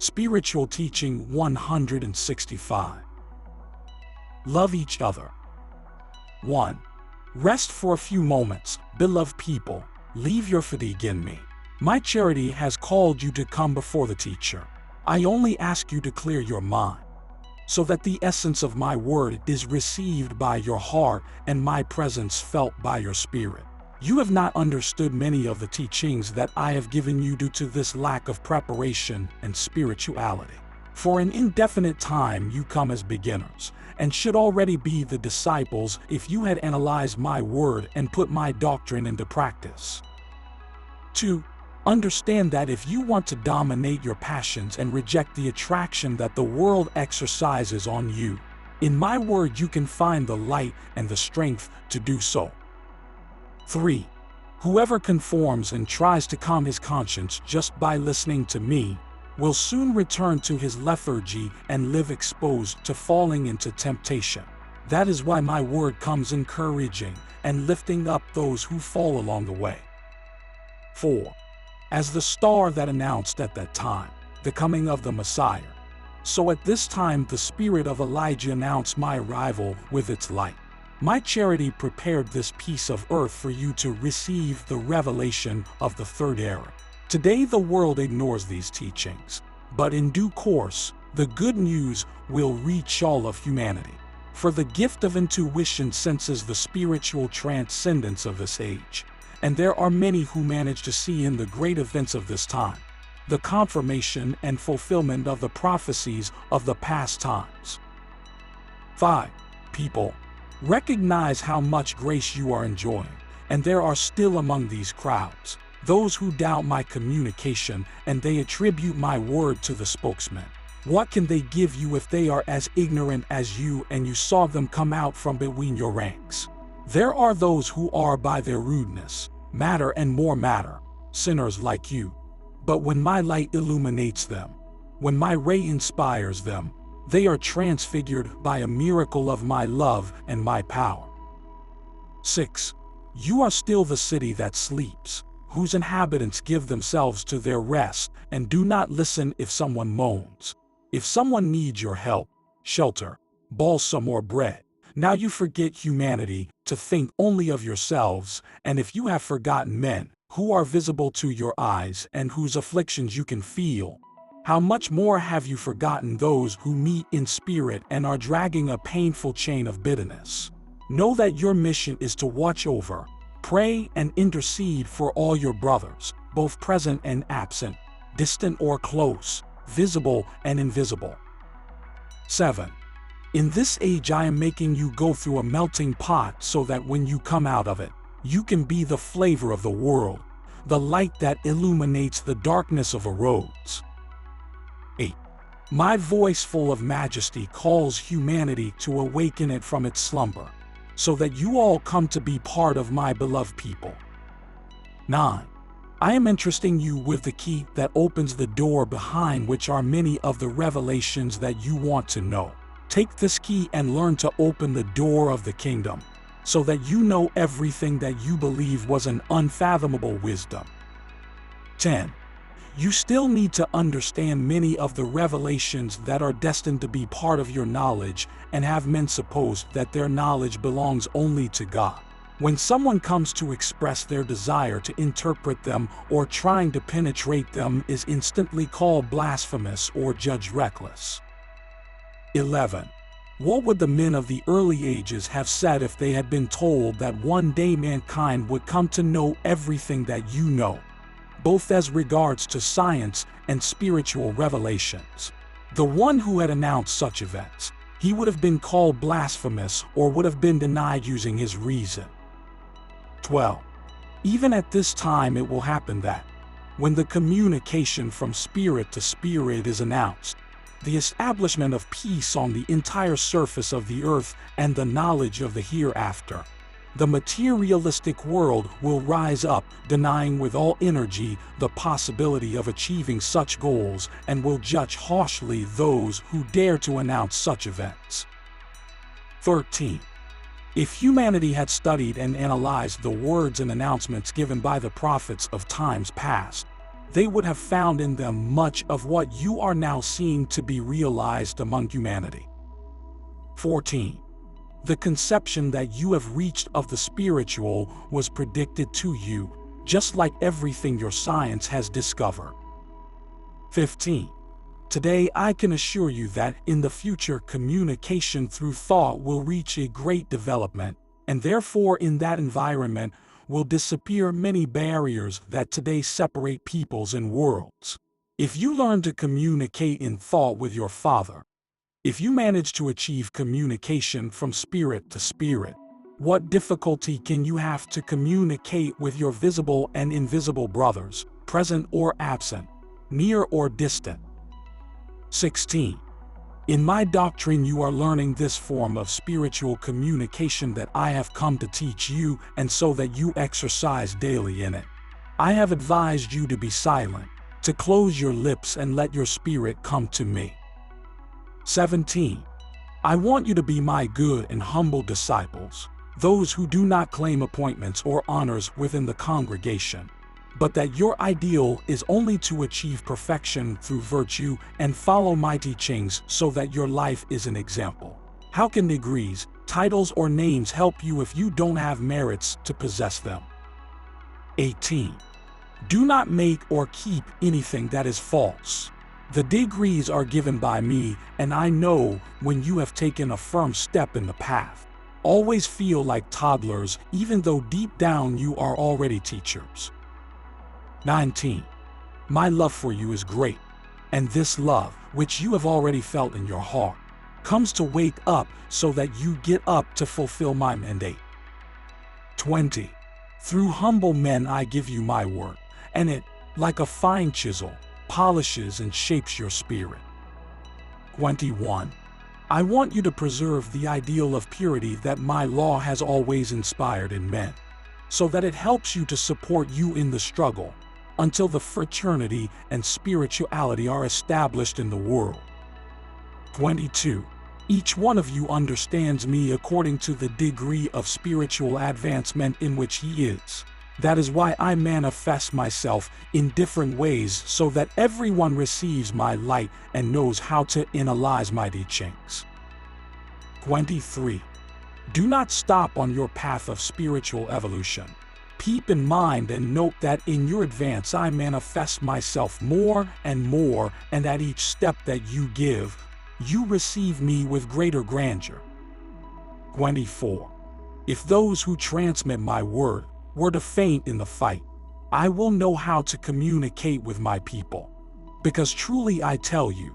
Spiritual Teaching 165. Love each other. 1. Rest for a few moments, beloved people. Leave your fatigue in me. My charity has called you to come before the teacher. I only ask you to clear your mind, so that the essence of my word is received by your heart and my presence felt by your spirit. You have not understood many of the teachings that I have given you due to this lack of preparation and spirituality. For an indefinite time you come as beginners, and should already be the disciples if you had analyzed my word and put my doctrine into practice. 2. Understand that if you want to dominate your passions and reject the attraction that the world exercises on you, in my word you can find the light and the strength to do so. 3. Whoever conforms and tries to calm his conscience just by listening to me will soon return to his lethargy and live exposed to falling into temptation. That is why my word comes encouraging and lifting up those who fall along the way. 4. As the star that announced at that time the coming of the Messiah, so at this time the spirit of Elijah announced my arrival with its light. My charity prepared this piece of earth for you to receive the revelation of the third era. Today the world ignores these teachings, but in due course, the good news will reach all of humanity. For the gift of intuition senses the spiritual transcendence of this age, and there are many who manage to see in the great events of this time the confirmation and fulfillment of the prophecies of the past times. 5. People, recognize how much grace you are enjoying, and there are still among these crowds those who doubt my communication, and they attribute my word to the spokesman. What can they give you if they are as ignorant as you and you saw them come out from between your ranks? There are those who are by their rudeness, matter and more matter, sinners like you. But when my light illuminates them, when my ray inspires them, they are transfigured by a miracle of my love and my power. 6. You are still the city that sleeps, whose inhabitants give themselves to their rest and do not listen if someone moans. If someone needs your help, shelter, balsam or bread, now you forget humanity to think only of yourselves, and if you have forgotten men who are visible to your eyes and whose afflictions you can feel, how much more have you forgotten those who meet in spirit and are dragging a painful chain of bitterness? Know that your mission is to watch over, pray and intercede for all your brothers, both present and absent, distant or close, visible and invisible. 7. In this age I am making you go through a melting pot so that when you come out of it, you can be the flavor of the world, the light that illuminates the darkness of roads. 8. My voice full of majesty calls humanity to awaken it from its slumber, so that you all come to be part of my beloved people. 9. I am entrusting you with the key that opens the door behind which are many of the revelations that you want to know. Take this key and learn to open the door of the kingdom, so that you know everything that you believe was an unfathomable wisdom. 10. You still need to understand many of the revelations that are destined to be part of your knowledge and have men suppose that their knowledge belongs only to God. When someone comes to express their desire to interpret them or trying to penetrate them is instantly called blasphemous or judged reckless. 11. What would the men of the early ages have said if they had been told that one day mankind would come to know everything that you know, both as regards to science and spiritual revelations? The one who had announced such events, he would have been called blasphemous or would have been denied using his reason. 12. Even at this time it will happen that, when the communication from spirit to spirit is announced, the establishment of peace on the entire surface of the earth and the knowledge of the hereafter, the materialistic world will rise up, denying with all energy the possibility of achieving such goals, and will judge harshly those who dare to announce such events. 13. If humanity had studied and analyzed the words and announcements given by the prophets of times past, they would have found in them much of what you are now seeing to be realized among humanity. 14. The conception that you have reached of the spiritual was predicted to you, just like everything your science has discovered. 15. Today I can assure you that in the future communication through thought will reach a great development, and therefore in that environment will disappear many barriers that today separate peoples and worlds. If you learn to communicate in thought with your Father, if you manage to achieve communication from spirit to spirit, what difficulty can you have to communicate with your visible and invisible brothers, present or absent, near or distant? 16. In my doctrine you are learning this form of spiritual communication that I have come to teach you, and so that you exercise daily in it. I have advised you to be silent, to close your lips and let your spirit come to me. 17. I want you to be my good and humble disciples, those who do not claim appointments or honors within the congregation, but that your ideal is only to achieve perfection through virtue and follow my teachings so that your life is an example. How can degrees, titles, or names help you if you don't have merits to possess them? 18. Do not make or keep anything that is false. The degrees are given by me, and I know when you have taken a firm step in the path. Always feel like toddlers, even though deep down you are already teachers. 19. My love for you is great, and this love, which you have already felt in your heart, comes to wake up so that you get up to fulfill my mandate. 20. Through humble men I give you my word, and it, like a fine chisel, polishes and shapes your spirit. 21. I want you to preserve the ideal of purity that my law has always inspired in men, so that it helps you to support you in the struggle, until the fraternity and spirituality are established in the world. 22. Each one of you understands me according to the degree of spiritual advancement in which he is. That is why I manifest myself in different ways so that everyone receives my light and knows how to analyze my teachings. 23. Do not stop on your path of spiritual evolution. Keep in mind and note that in your advance I manifest myself more and more, and at each step that you give, you receive me with greater grandeur. 24. If those who transmit my word were to faint in the fight, I will know how to communicate with my people. Because truly I tell you,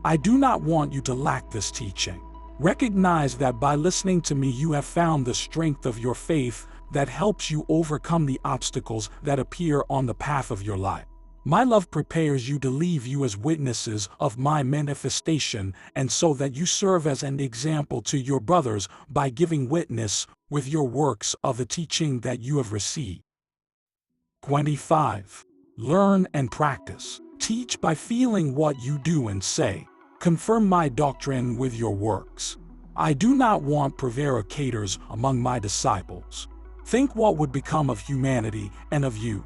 I do not want you to lack this teaching. Recognize that by listening to me you have found the strength of your faith that helps you overcome the obstacles that appear on the path of your life. My love prepares you to leave you as witnesses of my manifestation, and so that you serve as an example to your brothers by giving witness with your works of the teaching that you have received. 25. Learn and practice. Teach by feeling what you do and say. Confirm my doctrine with your works. I do not want prevaricators among my disciples. Think what would become of humanity and of you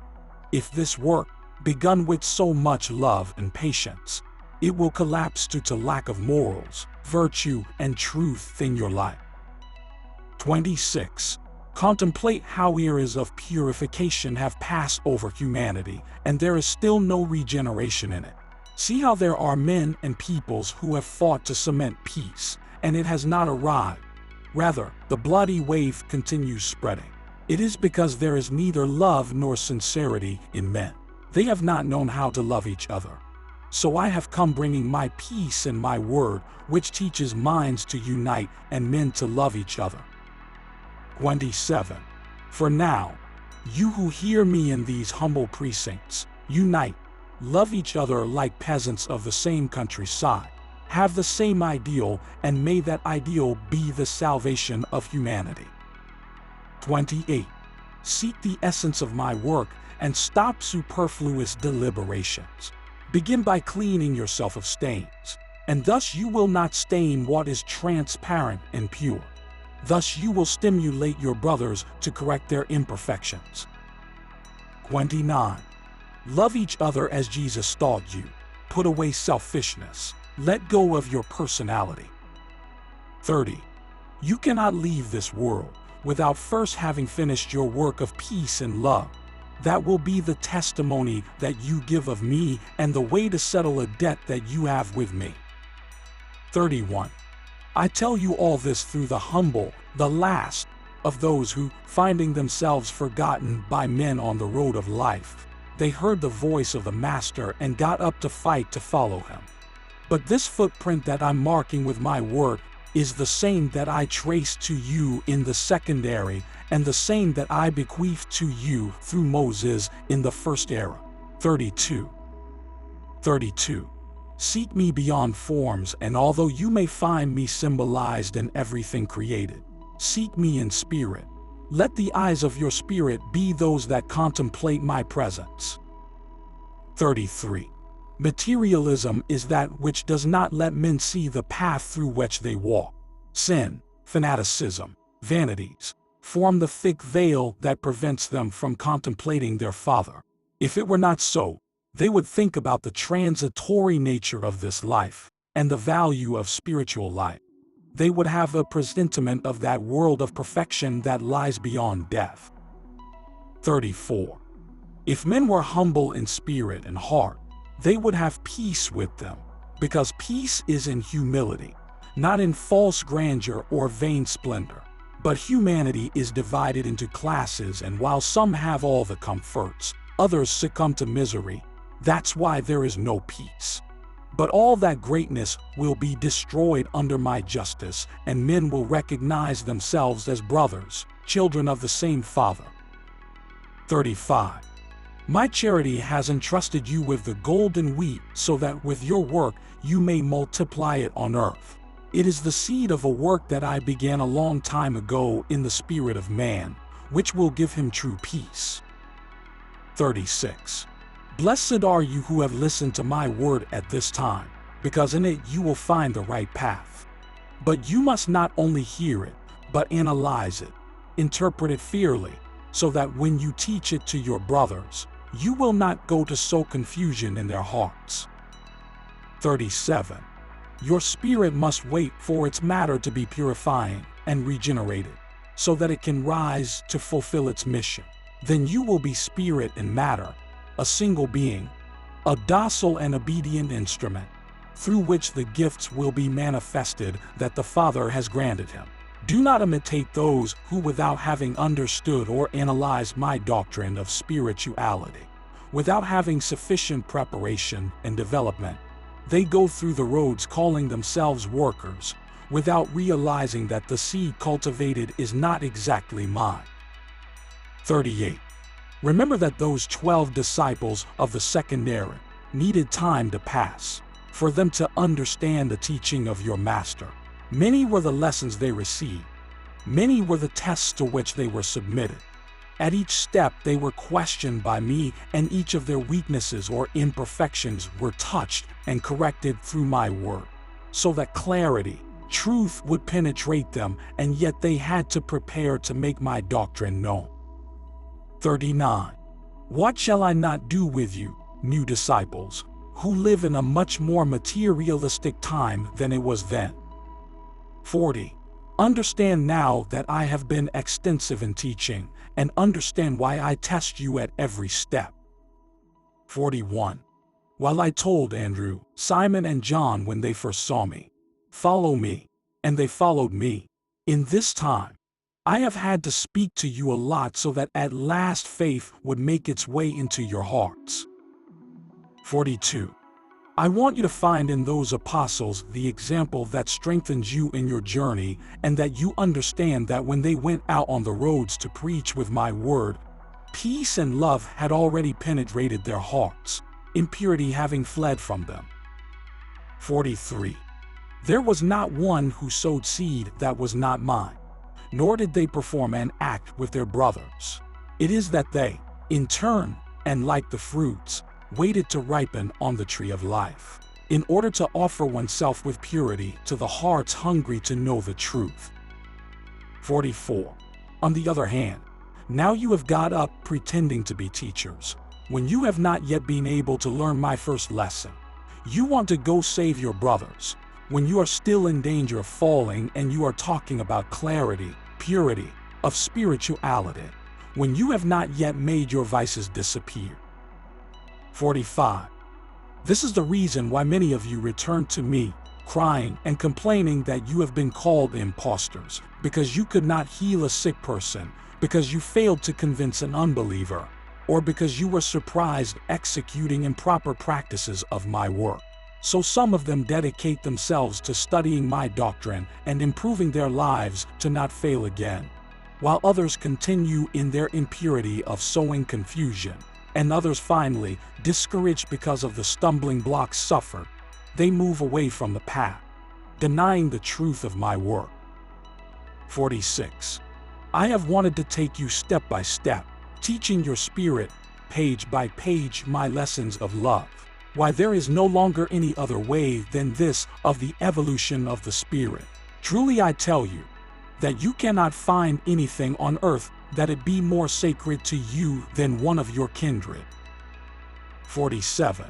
if this work, begun with so much love and patience, it will collapse due to lack of morals, virtue, and truth in your life. 26. Contemplate how eras of purification have passed over humanity, and there is still no regeneration in it. See how there are men and peoples who have fought to cement peace, and it has not arrived. Rather, the bloody wave continues spreading. It is because there is neither love nor sincerity in men. They have not known how to love each other. So I have come bringing my peace and my word, which teaches minds to unite and men to love each other. 27. For now, you who hear me in these humble precincts, unite, love each other like peasants of the same countryside, have the same ideal, and may that ideal be the salvation of humanity. 28. Seek the essence of my work and stop superfluous deliberations. Begin by cleaning yourself of stains, and thus you will not stain what is transparent and pure. Thus you will stimulate your brothers to correct their imperfections. 29. Love each other as Jesus taught you. Put away selfishness. Let go of your personality. 30. You cannot leave this world without first having finished your work of peace and love. That will be the testimony that you give of me and the way to settle a debt that you have with me. 31. I tell you all this through the humble, the last of those who, finding themselves forgotten by men on the road of life, they heard the voice of the Master and got up to fight to follow him. But this footprint that I'm marking with my word is the same that I traced to you in the secondary, and the same that I bequeathed to you through Moses in the first era. 32. 32. Seek me beyond forms, and although you may find me symbolized in everything created, seek me in spirit. Let the eyes of your spirit be those that contemplate my presence. 33. Materialism is that which does not let men see the path through which they walk. Sin, fanaticism, vanities form the thick veil that prevents them from contemplating their Father. If it were not so, they would think about the transitory nature of this life and the value of spiritual life. They would have a presentiment of that world of perfection that lies beyond death. 34. If men were humble in spirit and heart, they would have peace with them, because peace is in humility, not in false grandeur or vain splendor. But humanity is divided into classes, and while some have all the comforts, others succumb to misery. That's why there is no peace. But all that greatness will be destroyed under my justice, and men will recognize themselves as brothers, children of the same Father. 35. My charity has entrusted you with the golden wheat, so that with your work you may multiply it on earth. It is the seed of a work that I began a long time ago in the spirit of man, which will give him true peace. 36. Blessed are you who have listened to my word at this time, because in it you will find the right path. But you must not only hear it, but analyze it, interpret it fairly, so that when you teach it to your brothers, you will not go to sow confusion in their hearts. 37. Your spirit must wait for its matter to be purifying and regenerated, so that it can rise to fulfill its mission. Then you will be spirit and matter, a single being, a docile and obedient instrument, through which the gifts will be manifested that the Father has granted him. Do not imitate those who, without having understood or analyzed my doctrine of spirituality, without having sufficient preparation and development, they go through the roads calling themselves workers, without realizing that the seed cultivated is not exactly mine. 38. Remember that those 12 disciples of the secondary needed time to pass for them to understand the teaching of your Master. Many were the lessons they received. Many were the tests to which they were submitted. At each step they were questioned by me, and each of their weaknesses or imperfections were touched and corrected through my word, so that clarity, truth would penetrate them, and yet they had to prepare to make my doctrine known. 39. What shall I not do with you, new disciples, who live in a much more materialistic time than it was then? 40. Understand now that I have been extensive in teaching, and understand why I test you at every step. 41. While I told Andrew, Simon, and John when they first saw me, "Follow me," and they followed me, in this time, I have had to speak to you a lot so that at last faith would make its way into your hearts. 42. I want you to find in those apostles the example that strengthens you in your journey, and that you understand that when they went out on the roads to preach with my word, peace and love had already penetrated their hearts, impurity having fled from them. 43. There was not one who sowed seed that was not mine, nor did they perform an act with their brothers. It is that they, in turn, and like the fruits, waited to ripen on the tree of life, in order to offer oneself with purity to the hearts hungry to know the truth. 44. On the other hand, now you have got up pretending to be teachers, when you have not yet been able to learn my first lesson. You want to go save your brothers, when you are still in danger of falling and you are talking about clarity, purity, of spirituality, when you have not yet made your vices disappear. 45. This is the reason why many of you return to me, crying and complaining that you have been called impostors, because you could not heal a sick person, because you failed to convince an unbeliever, or because you were surprised executing improper practices of my work. So some of them dedicate themselves to studying my doctrine and improving their lives to not fail again, while others continue in their impurity of sowing confusion, and others finally, discouraged because of the stumbling blocks suffered, they move away from the path, denying the truth of my work. 46. I have wanted to take you step by step, teaching your spirit, page by page, my lessons of love. Why there is no longer any other way than this of the evolution of the spirit. Truly I tell you, that you cannot find anything on earth that it be more sacred to you than one of your kindred. 47.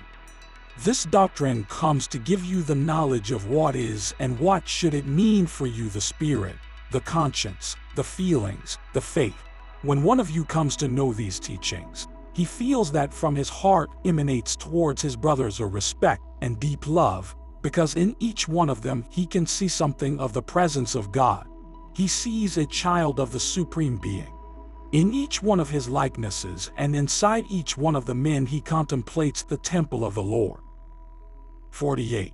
This doctrine comes to give you the knowledge of what is and what should it mean for you, the spirit, the conscience, the feelings, the faith. When one of you comes to know these teachings, he feels that from his heart emanates towards his brothers a respect and deep love, because in each one of them he can see something of the presence of God. He sees a child of the Supreme Being. In each one of his likenesses and inside each one of the men he contemplates the temple of the Lord. 48.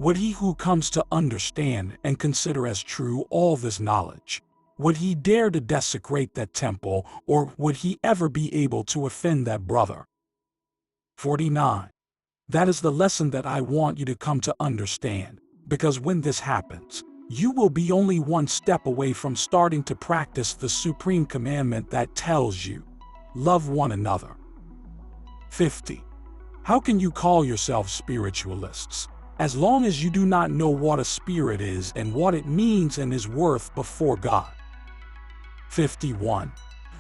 Would he who comes to understand and consider as true all this knowledge, would he dare to desecrate that temple, or would he ever be able to offend that brother? 49. That is the lesson that I want you to come to understand, because when this happens, you will be only one step away from starting to practice the supreme commandment that tells you, love one another. 50. How can you call yourselves spiritualists, as long as you do not know what a spirit is and what it means and is worth before God? 51.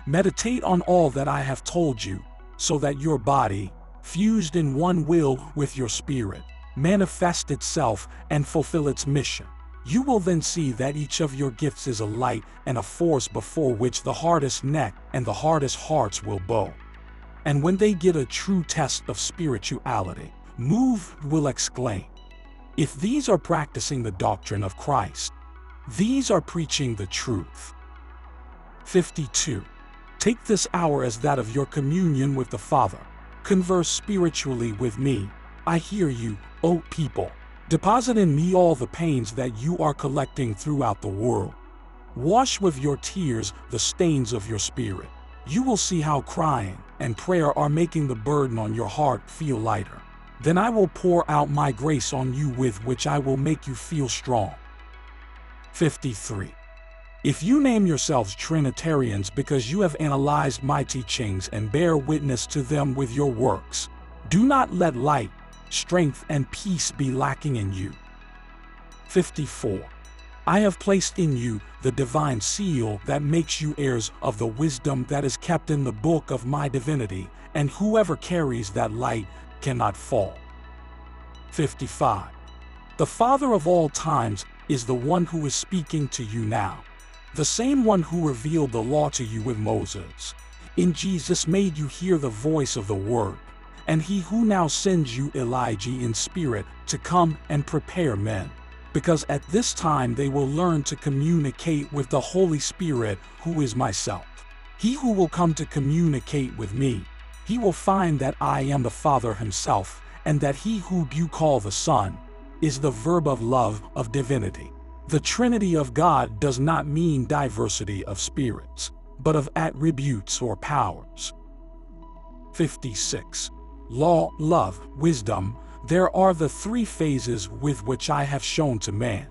Meditate on all that I have told you, so that your body, fused in one will with your spirit, manifest itself and fulfill its mission. You will then see that each of your gifts is a light and a force before which the hardest neck and the hardest hearts will bow. And when they get a true test of spirituality, moved will exclaim, if these are practicing the doctrine of Christ, these are preaching the truth. 52. Take this hour as that of your communion with the Father. Converse spiritually with me. I hear you, O people. Deposit in me all the pains that you are collecting throughout the world. Wash with your tears the stains of your spirit. You will see how crying and prayer are making the burden on your heart feel lighter. Then I will pour out my grace on you, with which I will make you feel strong. 53. If you name yourselves Trinitarians because you have analyzed my teachings and bear witness to them with your works, do not let light, strength, and peace be lacking in you. 54. I have placed in you the divine seal that makes you heirs of the wisdom that is kept in the book of my divinity, and whoever carries that light cannot fall. 55. The Father of all times is the one who is speaking to you now, the same one who revealed the law to you with Moses. In Jesus made you hear the voice of the Word, and he who now sends you Elijah in spirit to come and prepare men, because at this time they will learn to communicate with the Holy Spirit, who is myself. He who will come to communicate with me, he will find that I am the Father himself, and that he who you call the Son is the verb of love of divinity. The Trinity of God does not mean diversity of spirits, but of attributes or powers. 56. Law, love, wisdom, there are the three phases with which I have shown to man,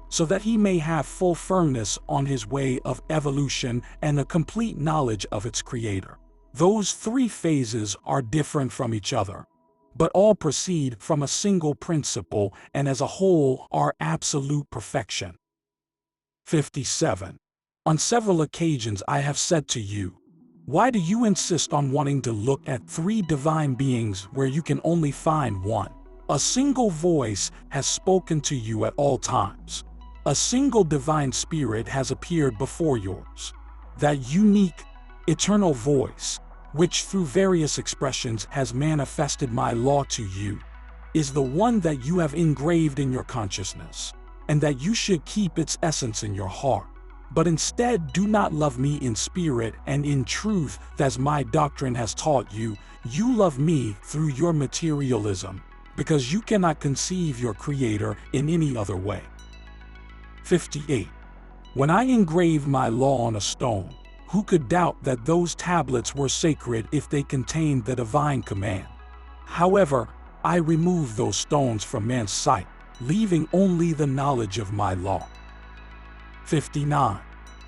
so that he may have full firmness on his way of evolution and a complete knowledge of its creator. Those three phases are different from each other, but all proceed from a single principle and as a whole are absolute perfection. 57. On several occasions I have said to you, Why do you insist on wanting to look at three divine beings where you can only find one? A single voice has spoken to you at all times. A single divine spirit has appeared before yours. That unique, eternal voice, which through various expressions has manifested my law to you, is the one that you have engraved in your consciousness, and that you should keep its essence in your heart. But instead do not love me in spirit and in truth, as my doctrine has taught you. You love me through your materialism, because you cannot conceive your Creator in any other way. 58. When I engraved my law on a stone, who could doubt that those tablets were sacred if they contained the divine command? However, I removed those stones from man's sight, leaving only the knowledge of my law. 59.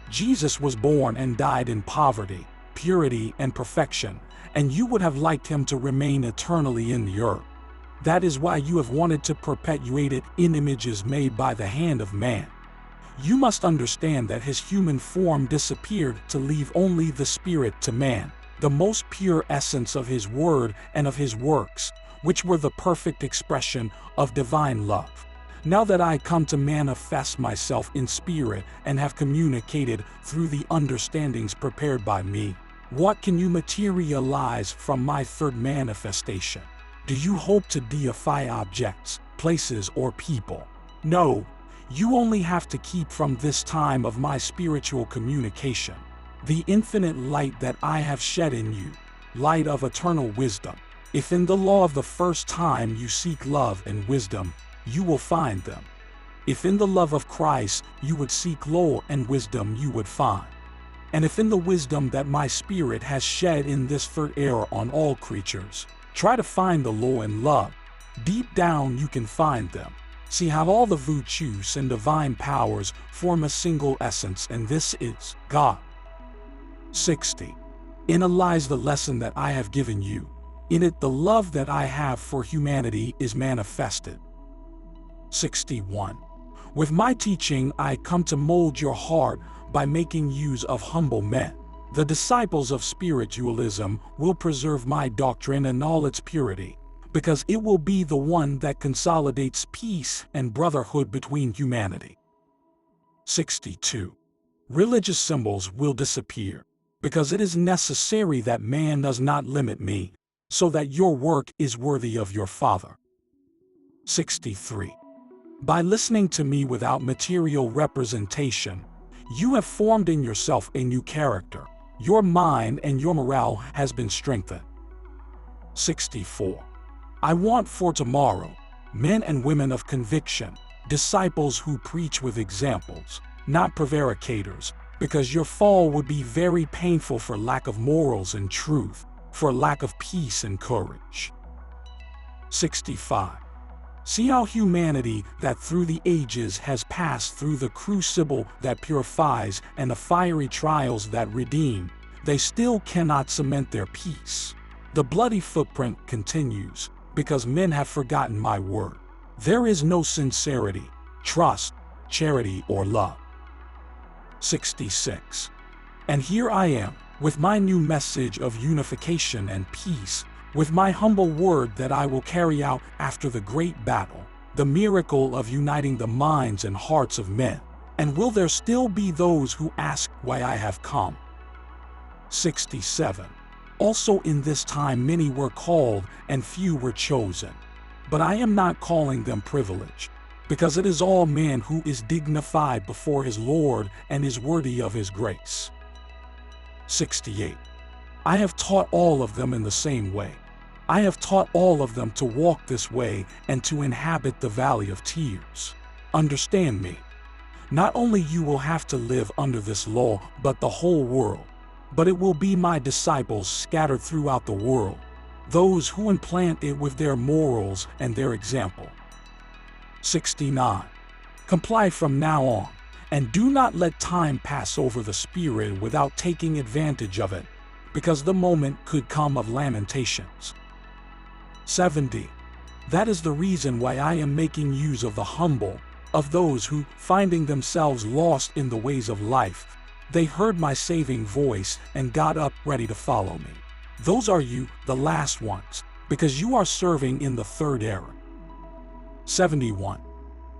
Jesus was born and died in poverty, purity, and perfection, and you would have liked him to remain eternally in the earth. That is why you have wanted to perpetuate it in images made by the hand of man. You must understand that his human form disappeared to leave only the spirit to man, the most pure essence of his word and of his works, which were the perfect expression of divine love. Now that I come to manifest myself in spirit and have communicated through the understandings prepared by me, what can you materialize from my third manifestation? Do you hope to deify objects, places, or people? No, you only have to keep from this time of my spiritual communication the infinite light that I have shed in you, light of eternal wisdom. If in the law of the first time you seek love and wisdom, you will find them. If in the love of Christ you would seek law and wisdom, you would find. And if in the wisdom that my spirit has shed in this third era on all creatures, try to find the law and love, deep down you can find them. See how all the virtues and divine powers form a single essence, and this is God. 60. In it lies the lesson that I have given you. In it the love that I have for humanity is manifested. 61. With my teaching I come to mold your heart by making use of humble men. The disciples of spiritualism will preserve my doctrine in all its purity, because it will be the one that consolidates peace and brotherhood between humanity. 62. Religious symbols will disappear, because it is necessary that man does not limit me, so that your work is worthy of your Father. 63. By listening to me without material representation, you have formed in yourself a new character. Your mind and your morale has been strengthened. 64. I want for tomorrow men and women of conviction, disciples who preach with examples, not prevaricators, because your fall would be very painful for lack of morals and truth, for lack of peace and courage. 65. See how humanity that through the ages has passed through the crucible that purifies and the fiery trials that redeem, they still cannot cement their peace. The bloody footprint continues, because men have forgotten my word. There is no sincerity, trust, charity, or love. 66. And here I am, with my new message of unification and peace, with my humble word that I will carry out after the great battle, the miracle of uniting the minds and hearts of men. And will there still be those who ask why I have come? 67. Also in this time many were called and few were chosen. But I am not calling them privileged, because it is all man who is dignified before his Lord and is worthy of his grace. 68. I have taught all of them in the same way. I have taught all of them to walk this way and to inhabit the valley of tears. Understand me. Not only you will have to live under this law, but the whole world. But it will be my disciples scattered throughout the world, those who implant it with their morals and their example. 69. Comply from now on, and do not let time pass over the Spirit without taking advantage of it, because the moment could come of lamentations. 70. That is the reason why I am making use of the humble, of those who, finding themselves lost in the ways of life, They heard my saving voice and got up ready to follow me. Those are you, the last ones, because you are serving in the third era. 71.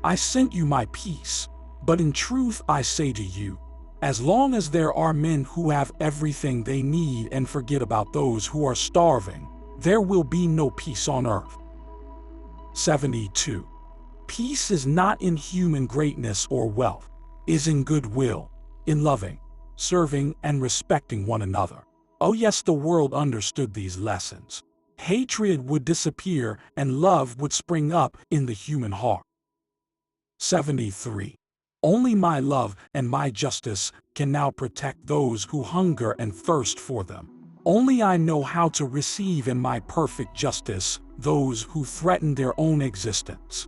I sent you my peace, but in truth I say to you, as long as there are men who have everything they need and forget about those who are starving, there will be no peace on earth. 72. Peace is not in human greatness or wealth, is in goodwill, in loving, serving, and respecting one another. Oh yes, the world understood these lessons. Hatred would disappear and love would spring up in the human heart. 73. Only my love and my justice can now protect those who hunger and thirst for them. Only I know how to receive in my perfect justice those who threaten their own existence.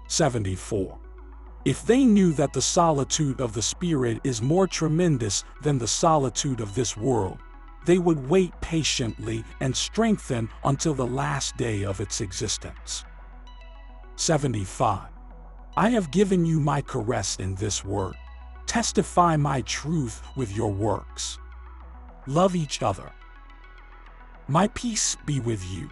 74. If they knew that the solitude of the Spirit is more tremendous than the solitude of this world, they would wait patiently and strengthen until the last day of its existence. 75. I have given you my caress in this word. Testify my truth with your works. Love each other. My peace be with you.